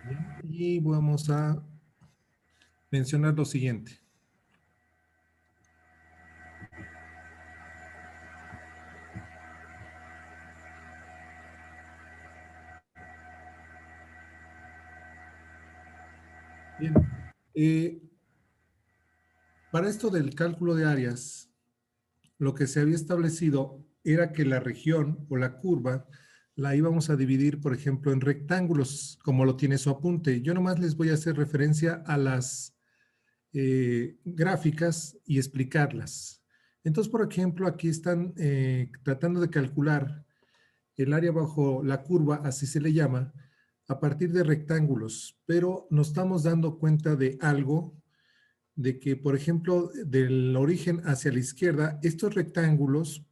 Bien, y vamos a mencionar lo siguiente. Bien, eh, para esto del cálculo de áreas, lo que se había establecido era que la región o la curva la íbamos a dividir, por ejemplo, en rectángulos, como lo tiene su apunte. Yo nomás les voy a hacer referencia a las gráficas y explicarlas. Entonces, por ejemplo, aquí están tratando de calcular el área bajo la curva, así se le llama, a partir de rectángulos, pero nos estamos dando cuenta de algo, de que, por ejemplo, del origen hacia la izquierda, estos rectángulos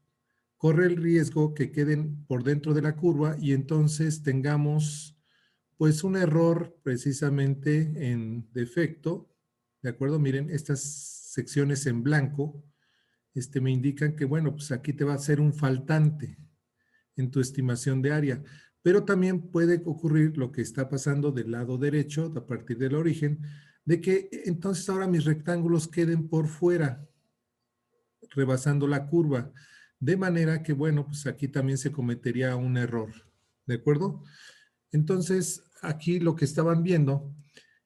corre el riesgo que queden por dentro de la curva y entonces tengamos pues un error precisamente en defecto, ¿de acuerdo? Miren, estas secciones en blanco me indican que, bueno, pues aquí te va a ser un faltante en tu estimación de área. Pero también puede ocurrir lo que está pasando del lado derecho, a partir del origen, de que entonces ahora mis rectángulos queden por fuera, rebasando la curva. De manera que, bueno, pues aquí también se cometería un error. ¿De acuerdo? Entonces, aquí lo que estaban viendo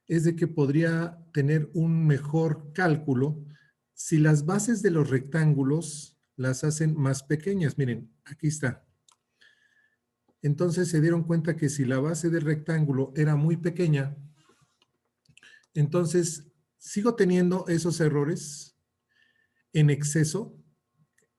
es de que podría tener un mejor cálculo si las bases de los rectángulos las hacen más pequeñas. Miren, aquí está. Entonces se dieron cuenta que si la base del rectángulo era muy pequeña, entonces sigo teniendo esos errores en exceso,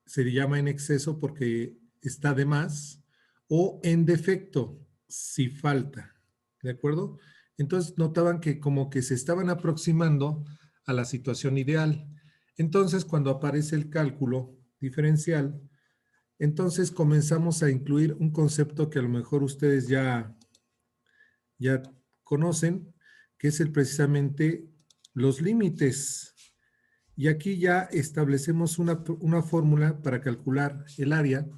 se llama en exceso porque está de más, o en defecto, si falta, ¿de acuerdo? Entonces notaban que como que se estaban aproximando a la situación ideal. Entonces cuando aparece el cálculo diferencial, entonces comenzamos a incluir un concepto que a lo mejor ustedes ya conocen, que es precisamente los límites. Y aquí ya establecemos una fórmula para calcular el área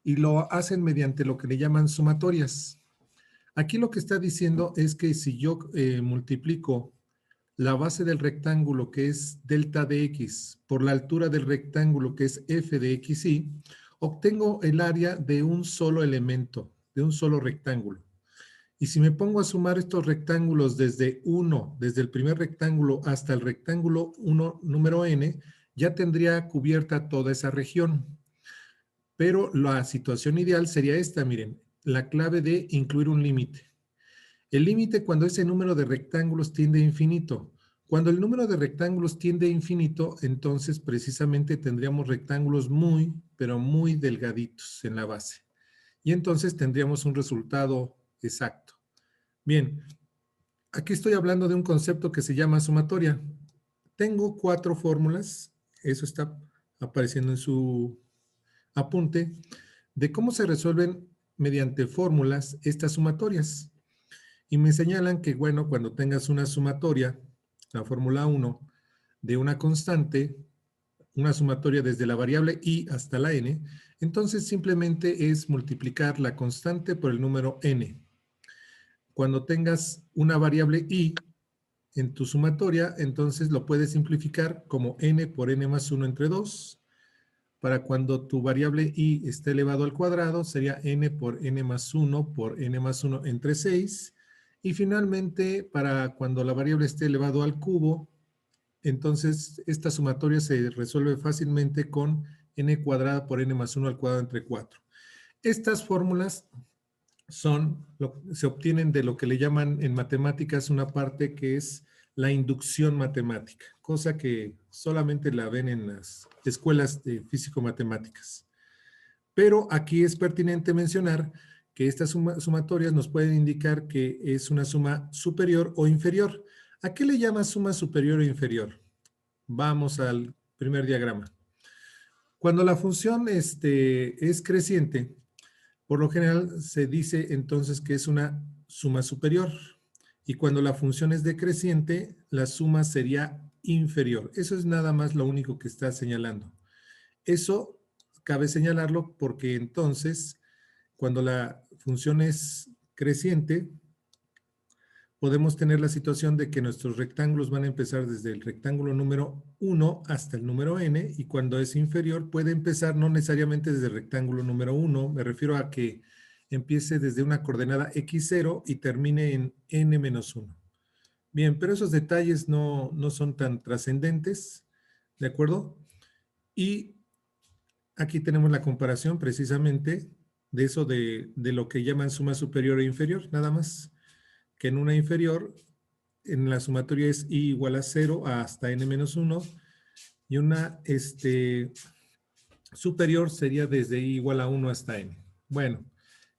y lo hacen mediante lo que le llaman sumatorias. Aquí lo que está diciendo es que si yo multiplico la base del rectángulo, que es delta de x, por la altura del rectángulo, que es f de xy, obtengo el área de un solo elemento, de un solo rectángulo. Y si me pongo a sumar estos rectángulos desde 1, desde el primer rectángulo hasta el rectángulo 1 número n, ya tendría cubierta toda esa región. Pero la situación ideal sería esta, miren, la clave de incluir un límite. El límite cuando ese número de rectángulos tiende a infinito. Cuando el número de rectángulos tiende a infinito, entonces precisamente tendríamos rectángulos muy, pero muy delgaditos en la base. Y entonces tendríamos un resultado exacto. Bien, aquí estoy hablando de un concepto que se llama sumatoria. Tengo 4 fórmulas, eso está apareciendo en su apunte, de cómo se resuelven mediante fórmulas estas sumatorias. Y me señalan que, bueno, cuando tengas una sumatoria, la fórmula 1, de una constante, una sumatoria desde la variable i hasta la n, entonces simplemente es multiplicar la constante por el número n. Cuando tengas una variable i en tu sumatoria, entonces lo puedes simplificar como n por n más 1 entre 2. Para cuando tu variable i esté elevado al cuadrado, sería n por n más 1 por n más 1 entre 6. Y finalmente, para cuando la variable esté elevado al cubo, entonces esta sumatoria se resuelve fácilmente con n cuadrada por n más 1 al cuadrado entre 4. Estas fórmulas se obtienen de lo que le llaman en matemáticas una parte que es la inducción matemática, cosa que solamente la ven en las escuelas de físico-matemáticas. Pero aquí es pertinente mencionar que estas sumatorias nos pueden indicar que es una suma superior o inferior. ¿A qué le llama suma superior o inferior? Vamos al primer diagrama. Cuando la función es creciente, por lo general se dice entonces que es una suma superior. Y cuando la función es decreciente, la suma sería inferior. Eso es nada más lo único que está señalando. Eso cabe señalarlo porque entonces, cuando la función es creciente, podemos tener la situación de que nuestros rectángulos van a empezar desde el rectángulo número 1 hasta el número n, y cuando es inferior puede empezar no necesariamente desde el rectángulo número 1, me refiero a que empiece desde una coordenada x0 y termine en n-1. Bien, pero esos detalles no son tan trascendentes, ¿de acuerdo? Y aquí tenemos la comparación precisamente de eso de lo que llaman suma superior e inferior, nada más que en una inferior, en la sumatoria es i igual a 0 hasta n-1, y una superior sería desde i igual a 1 hasta n. Bueno,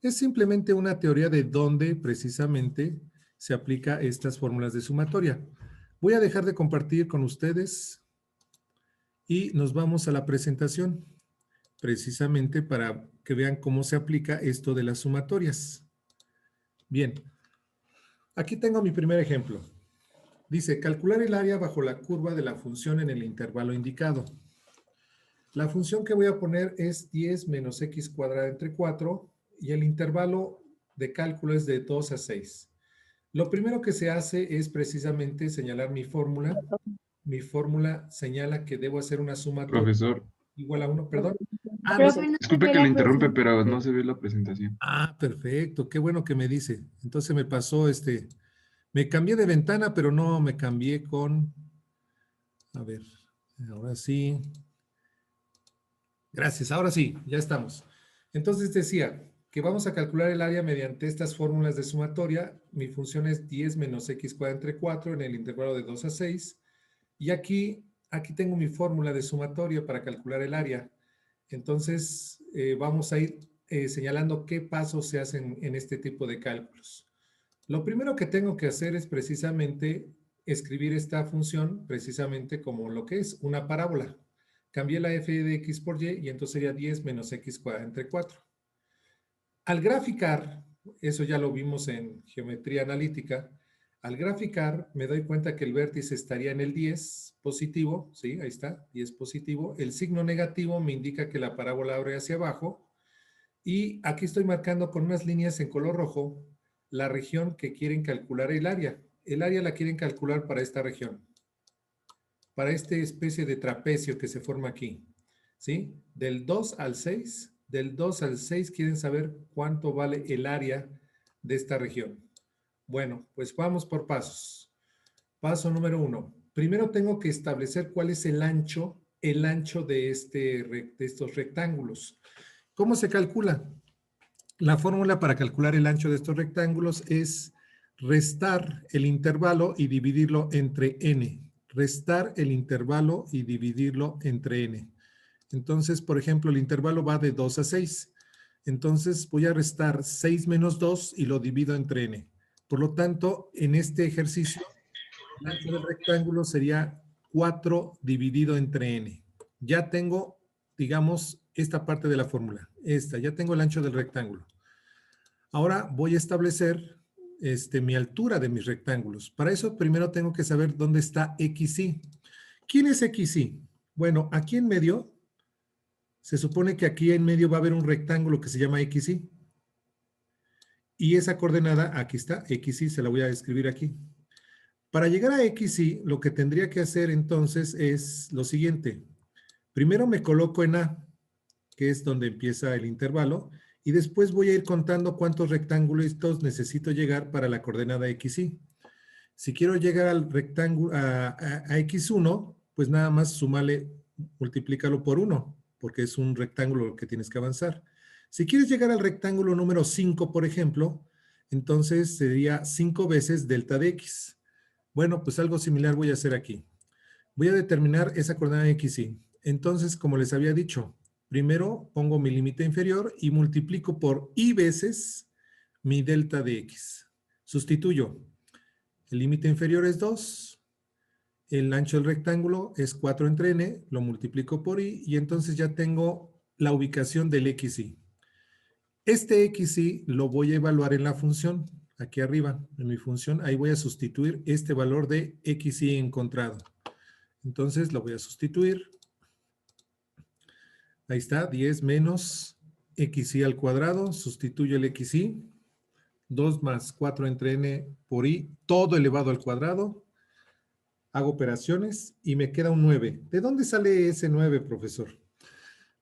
es simplemente una teoría de dónde precisamente se aplica estas fórmulas de sumatoria. Voy a dejar de compartir con ustedes y nos vamos a la presentación, precisamente para que vean cómo se aplica esto de las sumatorias. Bien, aquí tengo mi primer ejemplo. Dice, calcular el área bajo la curva de la función en el intervalo indicado. La función que voy a poner es 10 menos x cuadrada entre 4 y el intervalo de cálculo es de 2 a 6. Lo primero que se hace es precisamente señalar mi fórmula. Mi fórmula señala que debo hacer una sumatoria Profesor, igual a 1, perdón. Ah, no. Profe, no se disculpe ve que lo la interrumpe, pero no presentación. se ve la presentación. Ah, perfecto. Qué bueno que me dice. Entonces me pasó me cambié de ventana, pero no me cambié con, a ver, ahora sí. Gracias, ahora sí, ya estamos. Entonces decía que vamos a calcular el área mediante estas fórmulas de sumatoria. Mi función es 10 menos x cuadrada entre 4 en el intervalo de 2 a 6. Y aquí tengo mi fórmula de sumatoria para calcular el área. Entonces vamos a ir señalando qué pasos se hacen en este tipo de cálculos. Lo primero que tengo que hacer es precisamente escribir esta función precisamente como lo que es una parábola. Cambié la f de x por y y entonces sería 10 menos x cuadrada entre 4. Al graficar, eso ya lo vimos en geometría analítica, al graficar me doy cuenta que el vértice estaría en el 10 positivo, ¿sí? Ahí está, 10 positivo. El signo negativo me indica que la parábola abre hacia abajo y aquí estoy marcando con unas líneas en color rojo la región que quieren calcular el área. El área la quieren calcular para esta región, para esta especie de trapecio que se forma aquí, ¿sí? Del 2 al 6, del 2 al 6 quieren saber cuánto vale el área de esta región. Bueno, pues vamos por pasos. Paso número 1. Primero tengo que establecer cuál es el ancho de estos rectángulos. ¿Cómo se calcula? La fórmula para calcular el ancho de estos rectángulos es restar el intervalo y dividirlo entre n. Restar el intervalo y dividirlo entre n. Entonces, por ejemplo, el intervalo va de 2 a 6. Entonces voy a restar 6 menos 2 y lo divido entre n. Por lo tanto, en este ejercicio, el ancho del rectángulo sería 4 dividido entre n. Ya tengo, digamos, esta parte de la fórmula. Ya tengo el ancho del rectángulo. Ahora voy a establecer mi altura de mis rectángulos. Para eso primero tengo que saber dónde está XY. ¿Quién es XY? Bueno, aquí en medio, se supone que aquí en medio va a haber un rectángulo que se llama XY. Y esa coordenada, aquí está, XY, se la voy a escribir aquí. Para llegar a XY, lo que tendría que hacer entonces es lo siguiente. Primero me coloco en A, que es donde empieza el intervalo, y después voy a ir contando cuántos rectángulos necesito llegar para la coordenada XY. Si quiero llegar al rectángulo a X1, pues nada más súmale, multiplícalo por 1, porque es un rectángulo que tienes que avanzar. Si quieres llegar al rectángulo número 5, por ejemplo, entonces sería 5 veces delta de X. Bueno, pues algo similar voy a hacer aquí. Voy a determinar esa coordenada XY. Entonces, como les había dicho, primero pongo mi límite inferior y multiplico por y veces mi delta de X. Sustituyo. El límite inferior es 2. El ancho del rectángulo es 4 entre n. Lo multiplico por y entonces ya tengo la ubicación del XY. Este XY lo voy a evaluar en la función. Aquí arriba, en mi función, ahí voy a sustituir este valor de XY encontrado. Entonces lo voy a sustituir. Ahí está, 10 menos XY al cuadrado. Sustituyo el XY. 2 más 4 entre n por i, todo elevado al cuadrado. Hago operaciones y me queda un 9. ¿De dónde sale ese 9, profesor?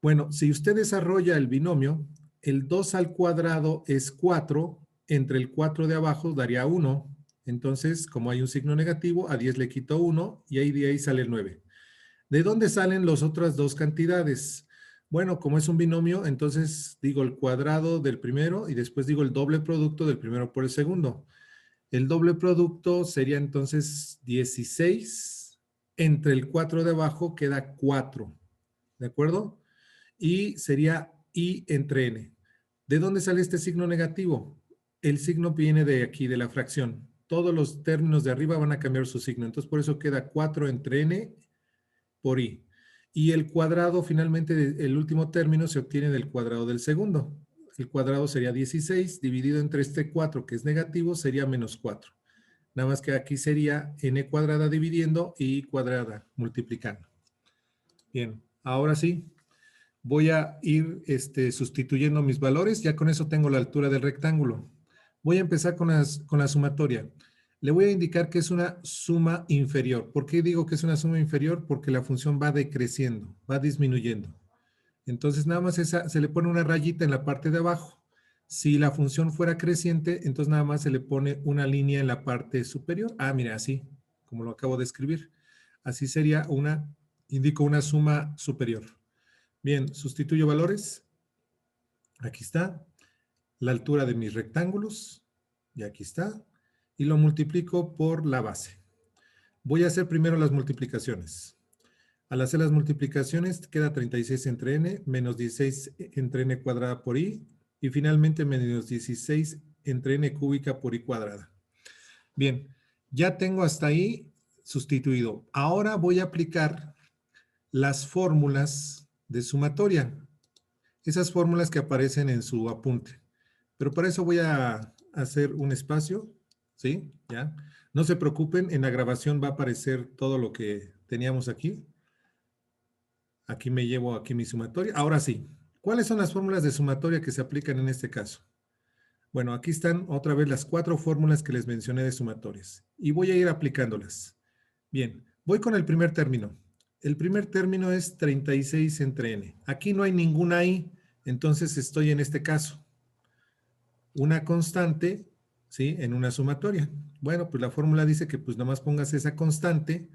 Bueno, si usted desarrolla el binomio, el 2 al cuadrado es 4, entre el 4 de abajo daría 1. Entonces, como hay un signo negativo, a 10 le quito 1 y ahí de ahí sale el 9. ¿De dónde salen las otras dos cantidades? Bueno, como es un binomio, entonces digo el cuadrado del primero y después digo el doble producto del primero por el segundo. El doble producto sería entonces 16. Entre el 4 de abajo queda 4. ¿De acuerdo? Y sería i entre n. ¿De dónde sale este signo negativo? El signo viene de aquí, de la fracción. Todos los términos de arriba van a cambiar su signo. Entonces, por eso queda 4 entre n por i. Y el cuadrado, finalmente, el último término se obtiene del cuadrado del segundo. El cuadrado sería 16, dividido entre este 4, que es negativo, sería menos 4. Nada más que aquí sería n cuadrada dividiendo y cuadrada multiplicando. Bien, ahora sí, voy a ir sustituyendo mis valores. Ya con eso tengo la altura del rectángulo. Voy a empezar con la sumatoria. Le voy a indicar que es una suma inferior. ¿Por qué digo que es una suma inferior? Porque la función va decreciendo, va disminuyendo. Entonces nada más se le pone una rayita en la parte de abajo. Si la función fuera creciente, entonces nada más se le pone una línea en la parte superior. Ah, mira, así, como lo acabo de escribir. Así sería indico una suma superior. Bien, sustituyo valores. Aquí está. La altura de mis rectángulos. Y aquí está. Y lo multiplico por la base. Voy a hacer primero las multiplicaciones. Al hacer las multiplicaciones queda 36 entre n, menos 16 entre n cuadrada por i, y finalmente menos 16 entre n cúbica por i cuadrada. Bien, ya tengo hasta ahí sustituido. Ahora voy a aplicar las fórmulas de sumatoria. Esas fórmulas que aparecen en su apunte. Pero para eso voy a hacer un espacio, ¿sí? ¿Ya? No se preocupen, en la grabación va a aparecer todo lo que teníamos aquí. Aquí me llevo aquí mi sumatoria. Ahora sí, ¿cuáles son las fórmulas de sumatoria que se aplican en este caso? Bueno, aquí están otra vez las 4 fórmulas que les mencioné de sumatorias. Y voy a ir aplicándolas. Bien, voy con el primer término. El primer término es 36 entre n. Aquí no hay ninguna i, entonces estoy en este caso. Una constante, ¿sí? En una sumatoria. Bueno, pues la fórmula dice que pues nada más pongas esa constante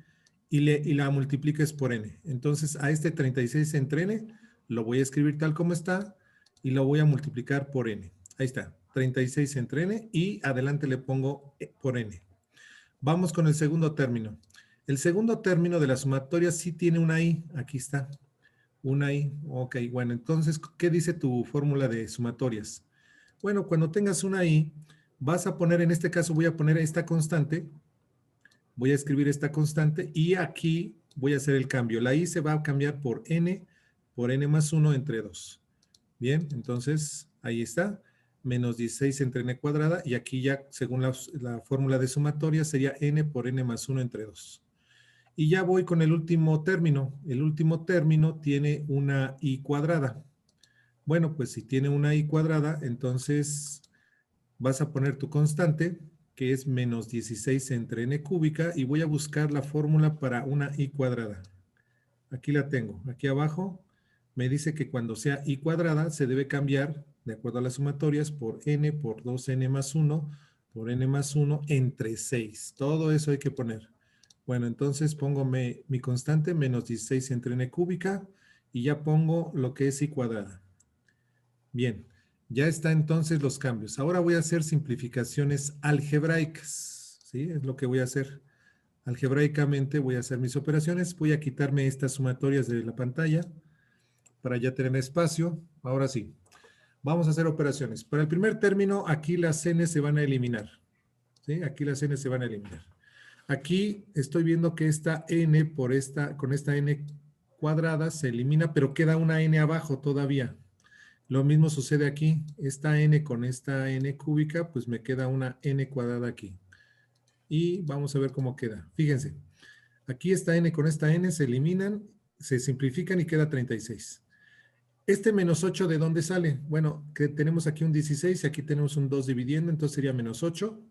y la multipliques por n. Entonces a este 36 entre n lo voy a escribir tal como está y lo voy a multiplicar por n. Ahí está, 36 entre n y adelante le pongo por n. Vamos con el segundo término. El segundo término de la sumatoria sí tiene una i, aquí está, una i. Ok, bueno, entonces, ¿qué dice tu fórmula de sumatorias? Bueno, cuando tengas una i, vas a poner, en este caso voy a poner esta constante, voy a escribir esta constante y aquí voy a hacer el cambio. La i se va a cambiar por n más 1 entre 2. Bien, entonces ahí está, menos 16 entre n cuadrada y aquí ya, según la fórmula de sumatoria, sería n por n más 1 entre 2. Y ya voy con el último término. El último término tiene una i cuadrada. Bueno, pues si tiene una i cuadrada, entonces vas a poner tu constante, que es menos 16 entre n cúbica, y voy a buscar la fórmula para una i cuadrada. Aquí la tengo. Aquí abajo me dice que cuando sea i cuadrada se debe cambiar, de acuerdo a las sumatorias, por n por 2n más 1 por n más 1 entre 6. Todo eso hay que poner. Bueno, entonces pongo mi constante, menos 16 entre n cúbica, y ya pongo lo que es i cuadrada. Bien, ya está entonces los cambios. Ahora voy a hacer simplificaciones algebraicas, ¿sí? Es lo que voy a hacer. Algebraicamente voy a hacer mis operaciones. Voy a quitarme estas sumatorias de la pantalla para ya tener espacio. Ahora sí, vamos a hacer operaciones. Para el primer término, aquí las n se van a eliminar, ¿sí? Aquí las n se van a eliminar. Aquí estoy viendo que esta n con esta n cuadrada se elimina, pero queda una n abajo todavía. Lo mismo sucede aquí. Esta n con esta n cúbica, pues me queda una n cuadrada aquí. Y vamos a ver cómo queda. Fíjense, aquí esta n con esta n se eliminan, se simplifican y queda 36. Este menos 8, ¿de dónde sale? Bueno, que tenemos aquí un 16 y aquí tenemos un 2 dividiendo, entonces sería menos 8.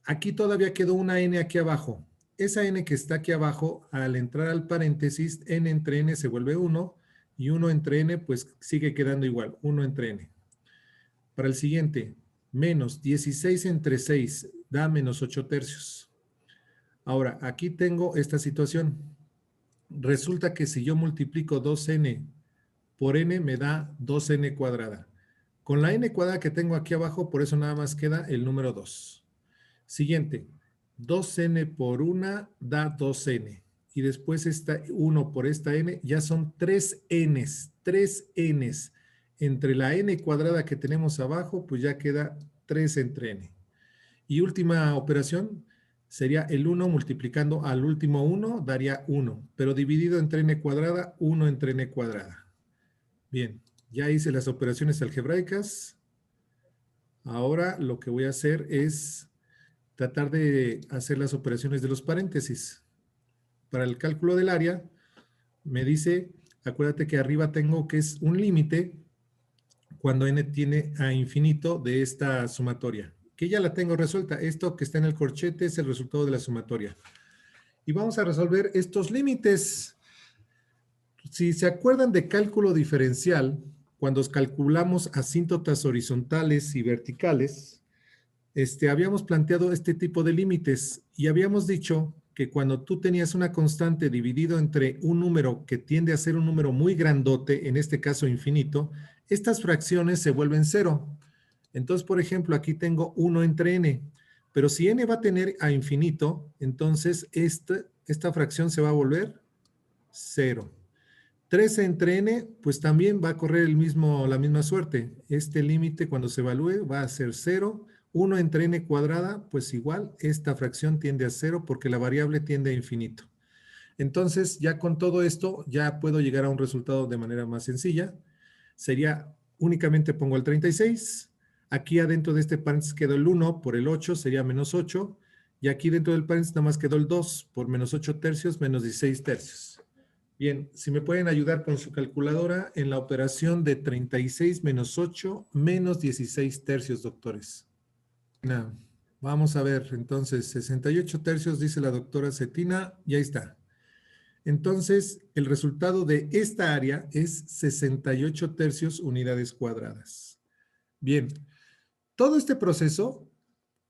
Aquí todavía quedó una n aquí abajo. Esa n que está aquí abajo, al entrar al paréntesis, n entre n se vuelve 1 y 1 entre n pues sigue quedando igual, 1 entre n. Para el siguiente, menos 16 entre 6 da menos 8 tercios. Ahora, aquí tengo esta situación. Resulta que si yo multiplico 2n por n me da 2n cuadrada. Con la n cuadrada que tengo aquí abajo, por eso nada más queda el número 2. Siguiente, 2n por 1 da 2n. Y después esta 1 por esta n, ya son 3 n's. 3 n's. Entre la n cuadrada que tenemos abajo, pues ya queda 3 entre n. Y última operación sería el 1 multiplicando al último 1, daría 1. Pero dividido entre n cuadrada, 1 entre n cuadrada. Bien, ya hice las operaciones algebraicas. Ahora lo que voy a hacer es tratar de hacer las operaciones de los paréntesis. Para el cálculo del área, me dice, acuérdate que arriba tengo que es un límite cuando n tiene a infinito de esta sumatoria, que ya la tengo resuelta. Esto que está en el corchete es el resultado de la sumatoria. Y vamos a resolver estos límites. Si se acuerdan de cálculo diferencial, cuando calculamos asíntotas horizontales y verticales, habíamos planteado este tipo de límites y habíamos dicho que cuando tú tenías una constante dividido entre un número que tiende a ser un número muy grandote, en este caso infinito, estas fracciones se vuelven cero. Entonces, por ejemplo, aquí tengo 1 entre n, pero si n va a tener a infinito, entonces esta fracción se va a volver 0. 3 entre n, pues también va a correr la misma suerte. Este límite cuando se evalúe va a ser 0. 1 entre n cuadrada, pues igual, esta fracción tiende a 0 porque la variable tiende a infinito. Entonces, ya con todo esto, ya puedo llegar a un resultado de manera más sencilla. Sería, únicamente pongo el 36. Aquí adentro de este paréntesis quedó el 1 por el 8, sería menos 8. Y aquí dentro del paréntesis nada más quedó el 2 por menos 8 tercios, menos 16 tercios. Bien, si me pueden ayudar con su calculadora en la operación de 36 menos 8 menos 16 tercios, doctores. Vamos a ver, entonces, 68 tercios, dice la doctora Cetina, y ahí está. Entonces, el resultado de esta área es 68 tercios unidades cuadradas. Bien, todo este proceso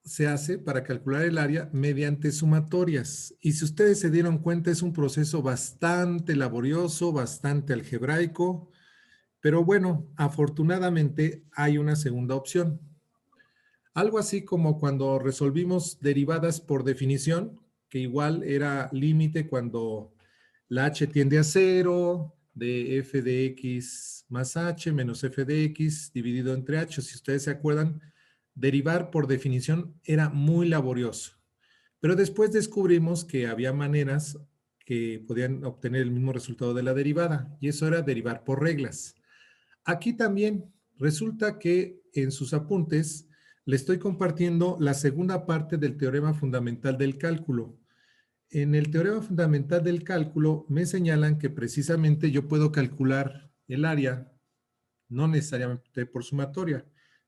se hace para calcular el área mediante sumatorias. Y si ustedes se dieron cuenta, es un proceso bastante laborioso, bastante algebraico, pero bueno, afortunadamente hay una segunda opción. Algo así como cuando resolvimos derivadas por definición, que igual era límite cuando la h tiende a 0, de f de x más h menos f de x dividido entre h. Si ustedes se acuerdan, derivar por definición era muy laborioso. Pero después descubrimos que había maneras que podían obtener el mismo resultado de la derivada, y eso era derivar por reglas. Aquí también resulta que en sus apuntes le estoy compartiendo la segunda parte del teorema fundamental del cálculo. En el teorema fundamental del cálculo me señalan que precisamente yo puedo calcular el área, no necesariamente por sumatoria,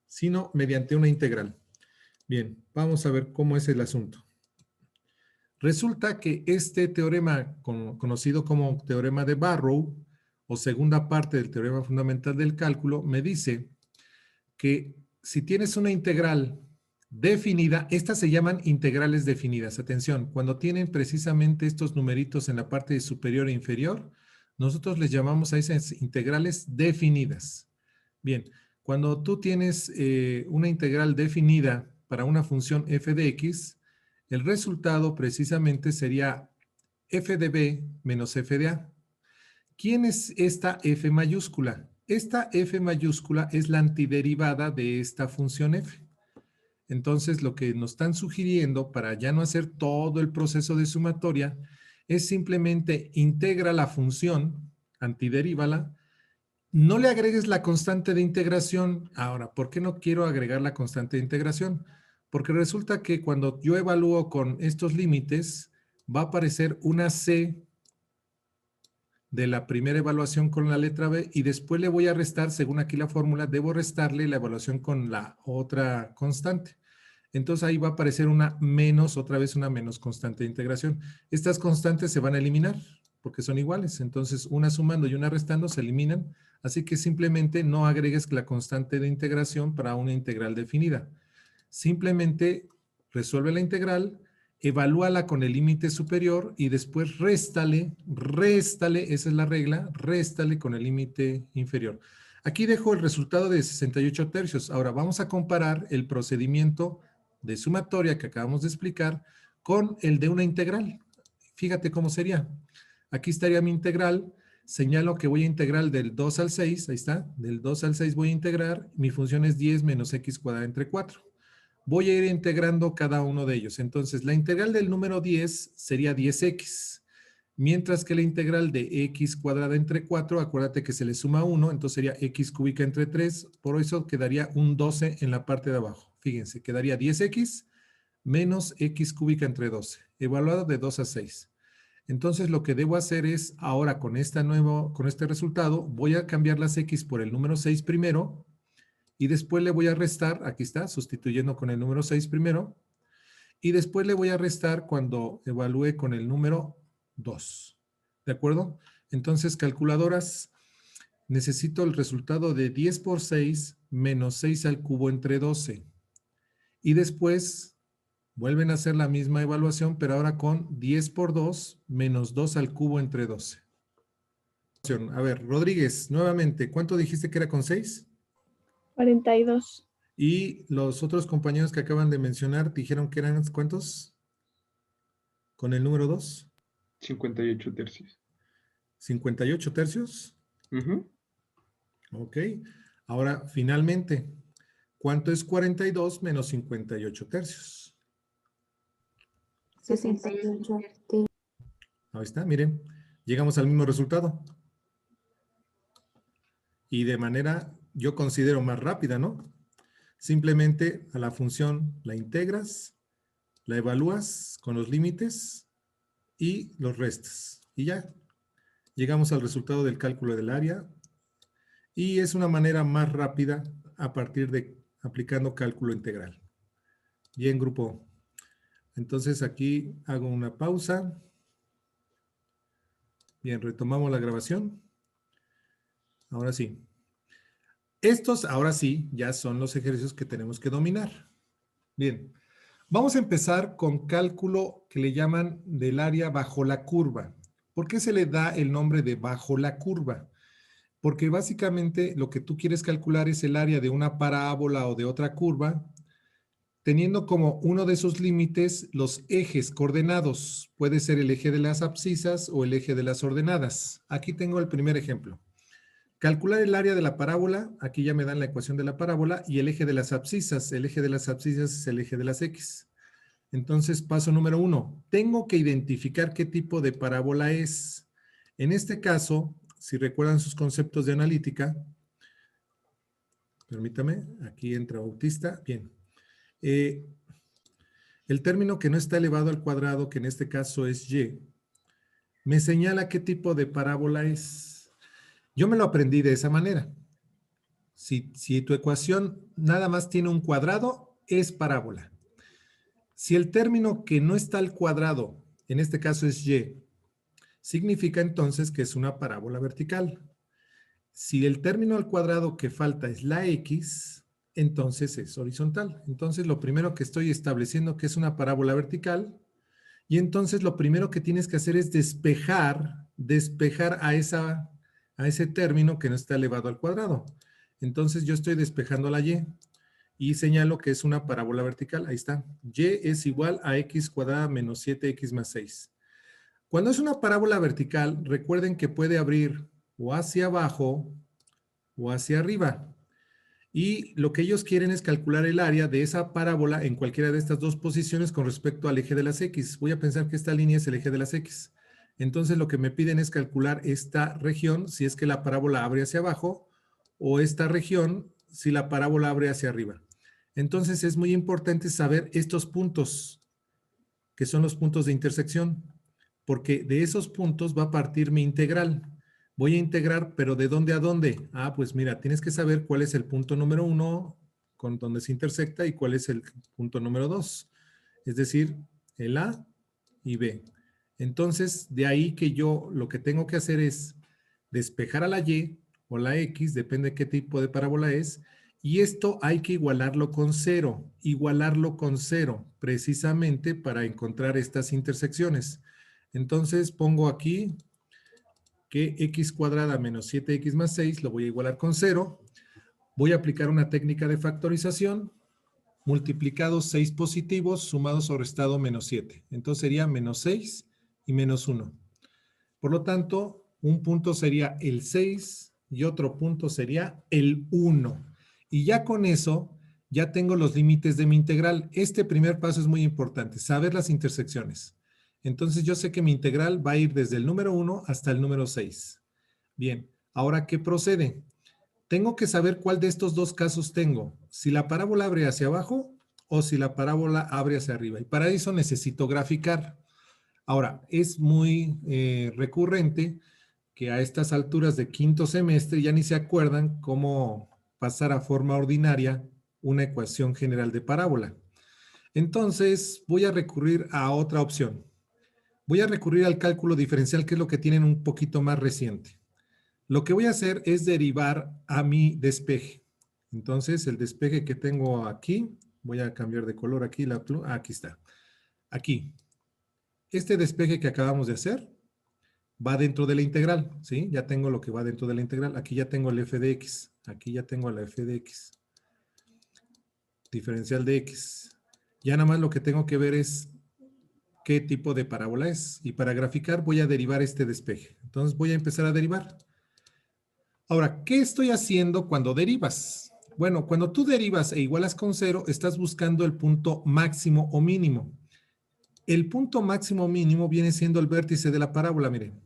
sino mediante una integral. Bien, vamos a ver cómo es el asunto. Resulta que este teorema, conocido como teorema de Barrow, o segunda parte del teorema fundamental del cálculo, me dice que si tienes una integral definida, estas se llaman integrales definidas. Atención, cuando tienen precisamente estos numeritos en la parte superior e inferior, nosotros les llamamos a esas integrales definidas. Bien, cuando tú tienes una integral definida para una función f de x, el resultado precisamente sería f de b menos f de a. ¿Quién es esta f mayúscula? Esta f mayúscula es la antiderivada de esta función f. Entonces, lo que nos están sugiriendo para ya no hacer todo el proceso de sumatoria es simplemente integra la función, antiderívala, no le agregues la constante de integración. Ahora, ¿por qué no quiero agregar la constante de integración? Porque resulta que cuando yo evalúo con estos límites, va a aparecer una c de la primera evaluación con la letra B y después le voy a restar, según aquí la fórmula, debo restarle la evaluación con la otra constante. Entonces ahí va a aparecer una menos, otra vez una menos constante de integración. Estas constantes se van a eliminar porque son iguales. Entonces una sumando y una restando se eliminan. Así que simplemente no agregues la constante de integración para una integral definida. Simplemente resuelve la integral, evalúala con el límite superior y después réstale, esa es la regla, réstale con el límite inferior. Aquí dejo el resultado de 68 tercios. Ahora vamos a comparar el procedimiento de sumatoria que acabamos de explicar con el de una integral. Fíjate cómo sería. Aquí estaría mi integral. Señalo que voy a integrar del 2 al 6. Ahí está. Del 2 al 6 voy a integrar. Mi función es 10 menos x cuadrada entre 4. Voy a ir integrando cada uno de ellos. Entonces, la integral del número 10 sería 10x. Mientras que la integral de x cuadrada entre 4, acuérdate que se le suma 1, entonces sería x cúbica entre 3. Por eso quedaría un 12 en la parte de abajo. Fíjense, quedaría 10x menos x cúbica entre 12, evaluado de 2 a 6. Entonces, lo que debo hacer es, ahora con este resultado, voy a cambiar las x por el número 6 primero, y después le voy a restar, aquí está, sustituyendo con el número 6 primero, y después le voy a restar cuando evalúe con el número 2. ¿De acuerdo? Entonces, calculadoras, necesito el resultado de 10 por 6 menos 6 al cubo entre 12. Y después vuelven a hacer la misma evaluación, pero ahora con 10 por 2 menos 2 al cubo entre 12. A ver, Rodríguez, nuevamente, ¿cuánto dijiste que era con 6? 42. Y los otros compañeros que acaban de mencionar dijeron que eran ¿cuántos? Con el número 2. 58 tercios. 58 tercios. Ok. Ahora, finalmente, ¿cuánto es 42 menos 58 tercios? 68. Ahí está, miren. Llegamos al mismo resultado. Y de manera, yo considero más rápida, ¿no? Simplemente a la función la integras, la evalúas con los límites y los restas. Y ya, llegamos al resultado del cálculo del área. Y es una manera más rápida a partir de aplicando cálculo integral. Bien, grupo. Entonces aquí hago una pausa. Bien, retomamos la grabación. Ahora sí. Estos, ahora sí, ya son los ejercicios que tenemos que dominar. Bien, vamos a empezar con cálculo que le llaman del área bajo la curva. ¿Por qué se le da el nombre de bajo la curva? Porque básicamente lo que tú quieres calcular es el área de una parábola o de otra curva, teniendo como uno de sus límites los ejes coordenados. Puede ser el eje de las abscisas o el eje de las ordenadas. Aquí tengo el primer ejemplo. Calcular el área de la parábola, aquí ya me dan la ecuación de la parábola, y el eje de las abscisas. El eje de las abscisas es el eje de las X. Entonces, paso número 1. Tengo que identificar qué tipo de parábola es. En este caso, si recuerdan sus conceptos de analítica, permítame, aquí entra Bautista. Bien. El término que no está elevado al cuadrado, que en este caso es y, me señala qué tipo de parábola es. Yo me lo aprendí de esa manera. Si tu ecuación nada más tiene un cuadrado, es parábola. Si el término que no está al cuadrado, en este caso es y, significa entonces que es una parábola vertical. Si el término al cuadrado que falta es la x, entonces es horizontal. Entonces lo primero que estoy estableciendo que es una parábola vertical, y entonces lo primero que tienes que hacer es despejar a ese término que no está elevado al cuadrado. Entonces yo estoy despejando la y señalo que es una parábola vertical. Ahí está. Y es igual a x cuadrada menos 7x más 6. Cuando es una parábola vertical, recuerden que puede abrir o hacia abajo o hacia arriba. Y lo que ellos quieren es calcular el área de esa parábola en cualquiera de estas dos posiciones con respecto al eje de las X. Voy a pensar que esta línea es el eje de las X. Entonces lo que me piden es calcular esta región, si es que la parábola abre hacia abajo, o esta región, si la parábola abre hacia arriba. Entonces es muy importante saber estos puntos, que son los puntos de intersección, porque de esos puntos va a partir mi integral. Voy a integrar, pero ¿de dónde a dónde? Ah, pues mira, tienes que saber cuál es el punto número 1 con donde se intersecta y cuál es el punto número 2. Es decir, el A y B. Entonces, de ahí que yo lo que tengo que hacer es despejar a la Y o la X, depende de qué tipo de parábola es, y esto hay que igualarlo con 0, precisamente para encontrar estas intersecciones. Entonces pongo aquí que x cuadrada menos 7x más 6 lo voy a igualar con 0. Voy a aplicar una técnica de factorización, multiplicados 6 positivos, sumados o restado menos 7. Entonces sería menos 6 y menos 1. Por lo tanto, un punto sería el 6 y otro punto sería el 1. Y ya con eso, ya tengo los límites de mi integral. Este primer paso es muy importante, saber las intersecciones. Entonces yo sé que mi integral va a ir desde el número 1 hasta el número 6. Bien, ahora ¿qué procede? Tengo que saber cuál de estos dos casos tengo. Si la parábola abre hacia abajo o si la parábola abre hacia arriba. Y para eso necesito graficar. Ahora, es muy recurrente que a estas alturas de quinto semestre ya ni se acuerdan cómo pasar a forma ordinaria una ecuación general de parábola. Entonces, voy a recurrir a otra opción. Voy a recurrir al cálculo diferencial, que es lo que tienen un poquito más reciente. Lo que voy a hacer es derivar a mi despeje. Entonces, el despeje que tengo aquí, voy a cambiar de color aquí, aquí está. Aquí. Este despeje que acabamos de hacer va dentro de la integral, ¿sí? Ya tengo lo que va dentro de la integral. Aquí ya tengo el f de x. Aquí ya tengo la f de x. Diferencial de x. Ya nada más lo que tengo que ver es qué tipo de parábola es. Y para graficar voy a derivar este despeje. Entonces voy a empezar a derivar. Ahora, ¿qué estoy haciendo cuando derivas? Bueno, cuando tú derivas e igualas con 0, estás buscando el punto máximo o mínimo. El punto máximo o mínimo viene siendo el vértice de la parábola, miren.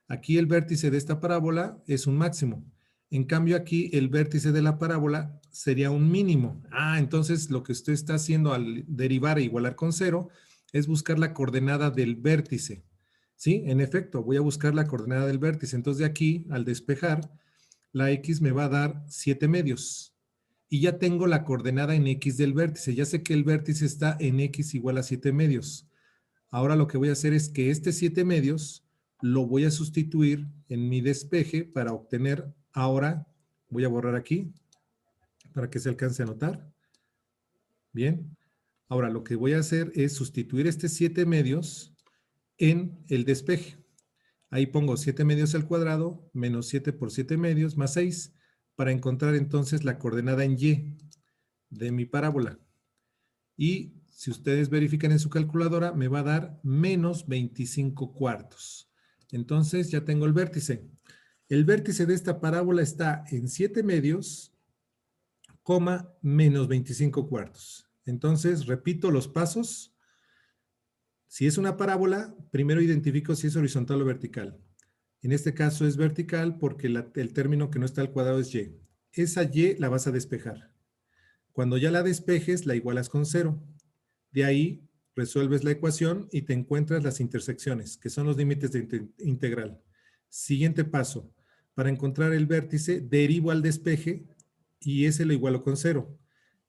Aquí el vértice de esta parábola es un máximo. En cambio aquí el vértice de la parábola sería un mínimo. Ah, entonces lo que usted está haciendo al derivar e igualar con 0 es buscar la coordenada del vértice. ¿Sí? En efecto, voy a buscar la coordenada del vértice. Entonces de aquí, al despejar, la x me va a dar 7 medios. Y ya tengo la coordenada en x del vértice. Ya sé que el vértice está en x igual a 7 medios. Ahora lo que voy a hacer es que este 7 medios lo voy a sustituir en mi despeje para obtener, ahora voy a borrar aquí para que se alcance a notar. Bien. Ahora lo que voy a hacer es sustituir este 7 medios en el despeje. Ahí pongo 7 medios al cuadrado menos 7 por 7 medios más 6 para encontrar entonces la coordenada en y de mi parábola. Y si ustedes verifican en su calculadora, me va a dar menos 25 cuartos. Entonces ya tengo el vértice. El vértice de esta parábola está en 7 medios, menos 25 cuartos. Entonces, repito los pasos. Si es una parábola, primero identifico si es horizontal o vertical. En este caso es vertical porque el término que no está al cuadrado es y. Esa y la vas a despejar. Cuando ya la despejes, la igualas con 0. De ahí resuelves la ecuación y te encuentras las intersecciones, que son los límites de integral. Siguiente paso. Para encontrar el vértice, derivo al despeje y ese lo igualo con 0.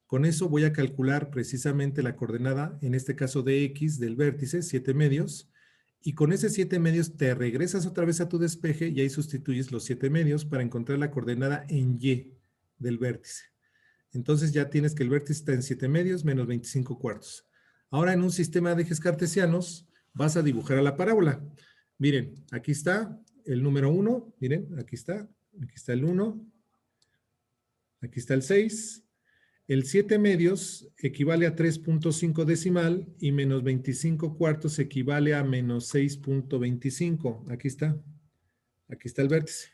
Con eso voy a calcular precisamente la coordenada, en este caso de x del vértice, 7 medios, y con ese 7 medios te regresas otra vez a tu despeje y ahí sustituyes los 7 medios para encontrar la coordenada en y del vértice. Entonces ya tienes que el vértice está en 7 medios menos 25 cuartos. Ahora en un sistema de ejes cartesianos vas a dibujar a la parábola. Miren, aquí está el número 1, miren, aquí está el 1, aquí está el 6. El 7 medios equivale a 3.5 decimal y menos 25 cuartos equivale a menos 6.25. Aquí está el vértice.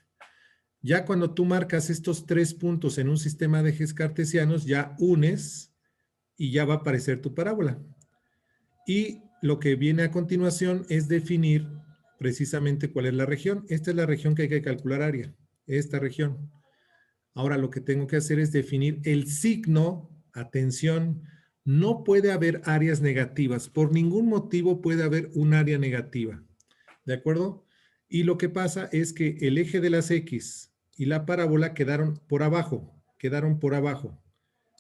Ya cuando tú marcas estos 3 puntos en un sistema de ejes cartesianos, ya unes y ya va a aparecer tu parábola. Y lo que viene a continuación es definir precisamente cuál es la región. Esta es la región que hay que calcular área, esta región. Ahora lo que tengo que hacer es definir el signo. Atención, no puede haber áreas negativas. Por ningún motivo puede haber un área negativa. ¿De acuerdo? Y lo que pasa es que el eje de las X y la parábola quedaron por abajo.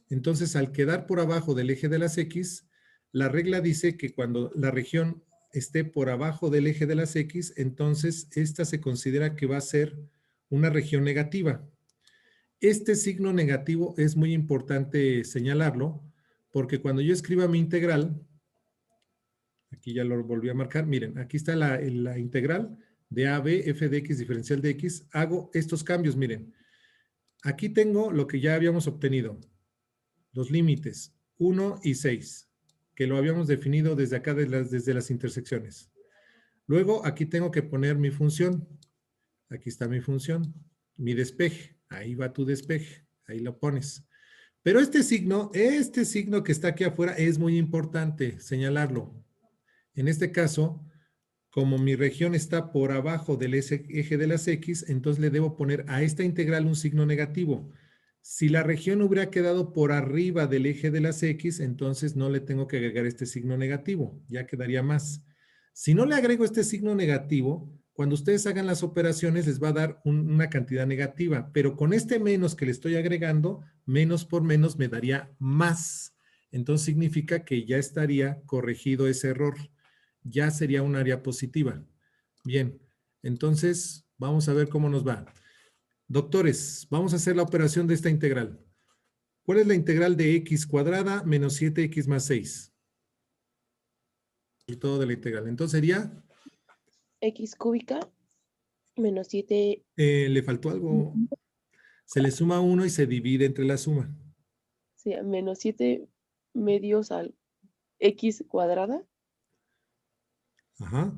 Entonces, al quedar por abajo del eje de las X, la regla dice que cuando la región esté por abajo del eje de las X, entonces esta se considera que va a ser una región negativa. Este signo negativo es muy importante señalarlo, porque cuando yo escriba mi integral, aquí ya lo volví a marcar, miren, aquí está la integral de a, b, f de x diferencial de x, hago estos cambios, miren. Aquí tengo lo que ya habíamos obtenido, los límites 1 y 6, que lo habíamos definido desde acá, desde las intersecciones. Luego aquí tengo que poner mi función. Aquí está mi función, mi despeje. Ahí va tu despeje, ahí lo pones. Pero este signo que está aquí afuera es muy importante señalarlo. En este caso, como mi región está por abajo del eje de las X, entonces le debo poner a esta integral un signo negativo. Si la región hubiera quedado por arriba del eje de las X, entonces no le tengo que agregar este signo negativo, ya quedaría más. Si no le agrego este signo negativo, cuando ustedes hagan las operaciones les va a dar una cantidad negativa, pero con este menos que le estoy agregando, menos por menos me daría más. Entonces significa que ya estaría corregido ese error. Ya sería un área positiva. Bien, entonces vamos a ver cómo nos va. Doctores, vamos a hacer la operación de esta integral. ¿Cuál es la integral de x cuadrada menos 7x más 6? Y todo de la integral. Entonces sería... X cúbica menos 7. le faltó algo. Se le suma 1 y se divide entre la suma. Sí, menos 7 medios al X cuadrada. Ajá.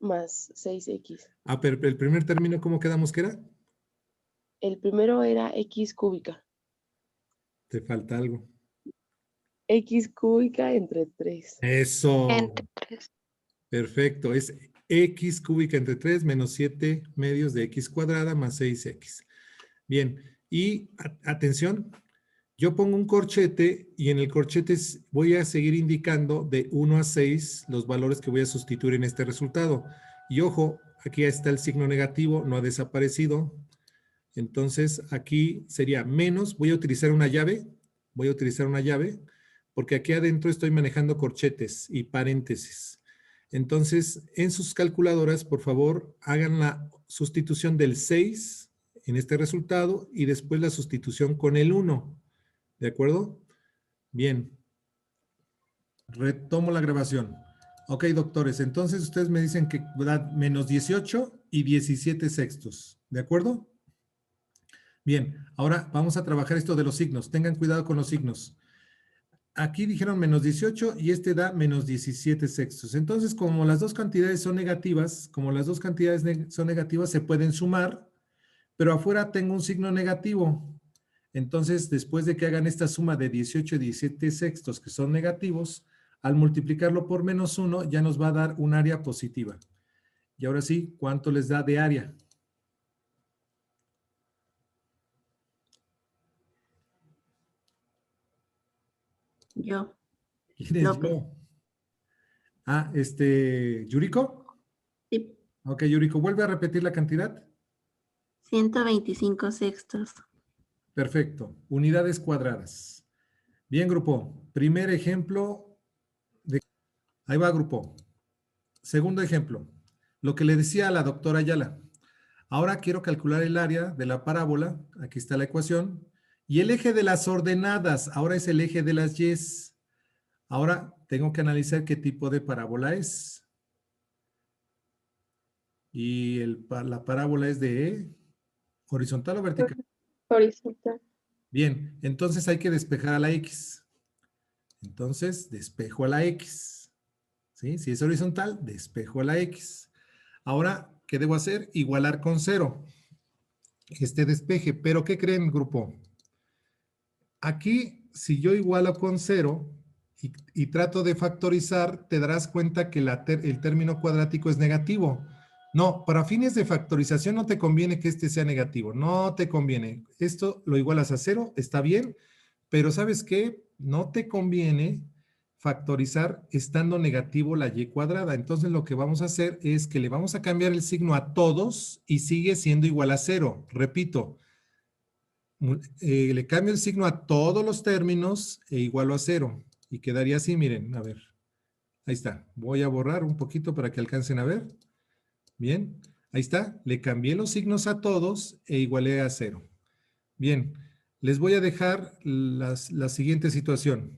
Más 6X. Ah, pero el primer término, ¿cómo quedamos que era? El primero era X cúbica. Te falta algo. X cúbica entre 3. Eso. Entre 3. Perfecto. Es x cúbica entre 3 menos 7 medios de x cuadrada más 6x. Bien. Y atención, yo pongo un corchete y en el corchete voy a seguir indicando de 1 a 6 los valores que voy a sustituir en este resultado. Y ojo, aquí está el signo negativo, no ha desaparecido. Entonces aquí sería menos, voy a utilizar una llave, porque aquí adentro estoy manejando corchetes y paréntesis. Entonces, en sus calculadoras, por favor, hagan la sustitución del 6 en este resultado y después la sustitución con el 1. ¿De acuerdo? Bien. Retomo la grabación. Ok, doctores, entonces ustedes me dicen que da menos 18 y 17 sextos. ¿De acuerdo? Bien, ahora vamos a trabajar esto de los signos. Tengan cuidado con los signos. Aquí dijeron menos 18 y este da menos 17 sextos. Entonces, como las dos cantidades son negativas, se pueden sumar, pero afuera tengo un signo negativo. Entonces, después de que hagan esta suma de 18 y 17 sextos que son negativos, al multiplicarlo por menos 1 ya nos va a dar un área positiva. Y ahora sí, ¿cuánto les da de área? Yo. ¿Quién es López. yo? Ah, ¿Yuriko? Sí. Ok, Yuriko, ¿vuelve a repetir la cantidad? 125 sextos. Perfecto. Unidades cuadradas. Bien, grupo. Primer ejemplo. Ahí va, grupo. Segundo ejemplo. Lo que le decía a la doctora Ayala. Ahora quiero calcular el área de la parábola. Aquí está la ecuación. Y el eje de las ordenadas. Ahora es el eje de las Y's. Ahora tengo que analizar qué tipo de parábola es. Y la parábola es de horizontal o vertical. Horizontal. Bien, entonces hay que despejar a la X. Entonces, despejo a la X. ¿Sí? Si es horizontal, despejo a la X. Ahora, ¿qué debo hacer? Igualar con 0 este despeje. ¿Pero qué creen, grupo? Aquí, si yo igualo con 0 y trato de factorizar, te darás cuenta que el término cuadrático es negativo. No, para fines de factorización no te conviene que este sea negativo. No te conviene. Esto lo igualas a 0, está bien, pero ¿sabes qué? No te conviene factorizar estando negativo la y cuadrada. Entonces lo que vamos a hacer es que le vamos a cambiar el signo a todos y sigue siendo igual a 0. Repito, le cambio el signo a todos los términos e igualo a 0. Y quedaría así, miren, a ver. Ahí está. Voy a borrar un poquito para que alcancen a ver. Bien, ahí está. Le cambié los signos a todos e igualé a 0. Bien, les voy a dejar la siguiente situación.